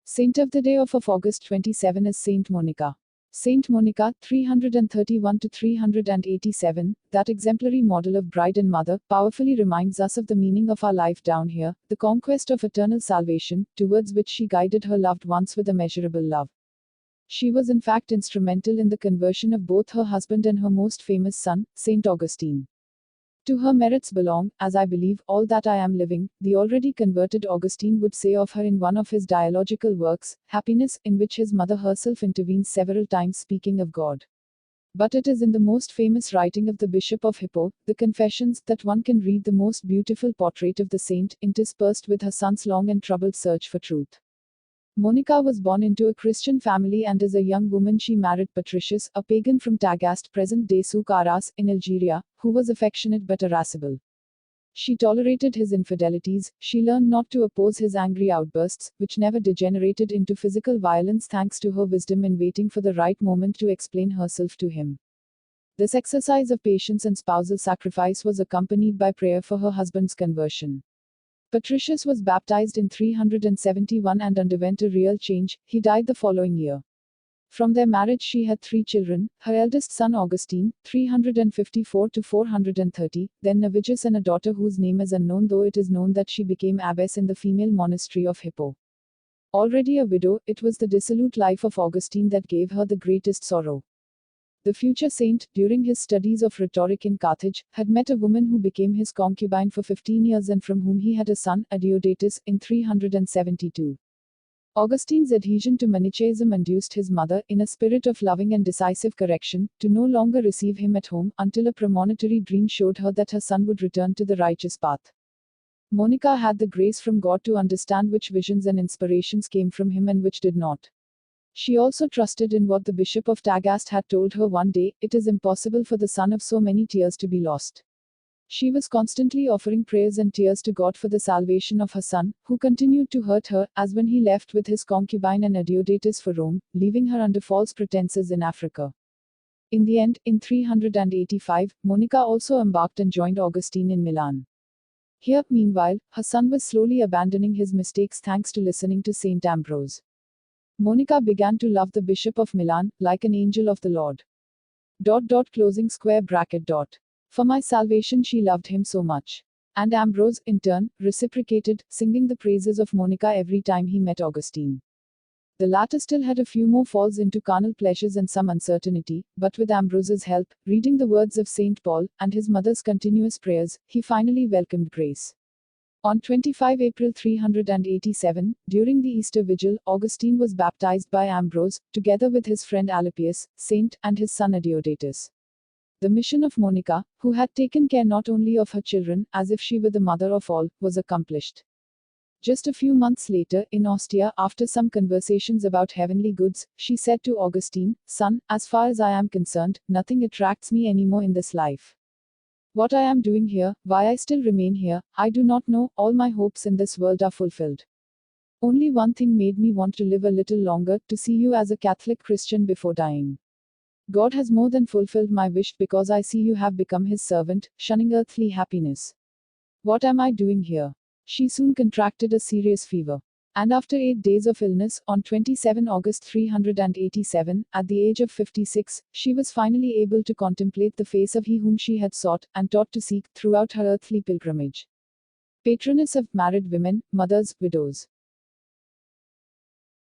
Saint of the day of August 27 is Saint Monica. Saint Monica, 331 to 387, that exemplary model of bride and mother, powerfully reminds us of the meaning of our life down here, the conquest of eternal salvation, towards which she guided her loved ones with immeasurable love. She was in fact instrumental in the conversion of both her husband and her most famous son, Saint Augustine. To her merits belong, as I believe, all that I am living, the already converted Augustine would say of her in one of his dialogical works, Happiness, in which his mother herself intervenes several times speaking of God. But it is in the most famous writing of the Bishop of Hippo, the Confessions, that one can read the most beautiful portrait of the saint, interspersed with her son's long and troubled search for truth. Monica was born into a Christian family, and as a young woman she married Patricius, a pagan from Tagaste, present-day Souk Ahras, in Algeria, who was affectionate but irascible. She tolerated his infidelities, she learned not to oppose his angry outbursts, which never degenerated into physical violence thanks to her wisdom in waiting for the right moment to explain herself to him. This exercise of patience and spousal sacrifice was accompanied by prayer for her husband's conversion. Patricius was baptized in 371 and underwent a real change. He died the following year. From their marriage she had 3 children, her eldest son Augustine, 354 to 430, then Navigus, and a daughter whose name is unknown, though it is known that she became abbess in the female monastery of Hippo. Already a widow, it was the dissolute life of Augustine that gave her the greatest sorrow. The future saint, during his studies of rhetoric in Carthage, had met a woman who became his concubine for 15 years and from whom he had a son, Adeodatus, in 372. Augustine's adhesion to Manichaeism induced his mother, in a spirit of loving and decisive correction, to no longer receive him at home, until a premonitory dream showed her that her son would return to the righteous path. Monica had the grace from God to understand which visions and inspirations came from him and which did not. She also trusted in what the Bishop of Tagaste had told her one day: it is impossible for the son of so many tears to be lost. She was constantly offering prayers and tears to God for the salvation of her son, who continued to hurt her, as when he left with his concubine and Adeodatus for Rome, leaving her under false pretenses in Africa. In the end, in 385, Monica also embarked and joined Augustine in Milan. Here, meanwhile, her son was slowly abandoning his mistakes thanks to listening to Saint Ambrose. Monica began to love the Bishop of Milan, like an angel of the Lord. Closing square bracket. For my salvation she loved him so much. And Ambrose, in turn, reciprocated, singing the praises of Monica every time he met Augustine. The latter still had a few more falls into carnal pleasures and some uncertainty, but with Ambrose's help, reading the words of Saint Paul, and his mother's continuous prayers, he finally welcomed grace. On 25 April 387, during the Easter Vigil, Augustine was baptized by Ambrose, together with his friend Alypius, saint, and his son Adeodatus. The mission of Monica, who had taken care not only of her children, as if she were the mother of all, was accomplished. Just a few months later, in Ostia, after some conversations about heavenly goods, she said to Augustine, "Son, as far as I am concerned, nothing attracts me anymore in this life. What I am doing here, why I still remain here, I do not know. All my hopes in this world are fulfilled. Only one thing made me want to live a little longer, to see you as a Catholic Christian before dying. God has more than fulfilled my wish, because I see you have become his servant, shunning earthly happiness. What am I doing here?" She soon contracted a serious fever. And after 8 days of illness, on 27 August 387, at the age of 56, she was finally able to contemplate the face of he whom she had sought, and taught to seek, throughout her earthly pilgrimage. Patroness of married women, mothers, widows.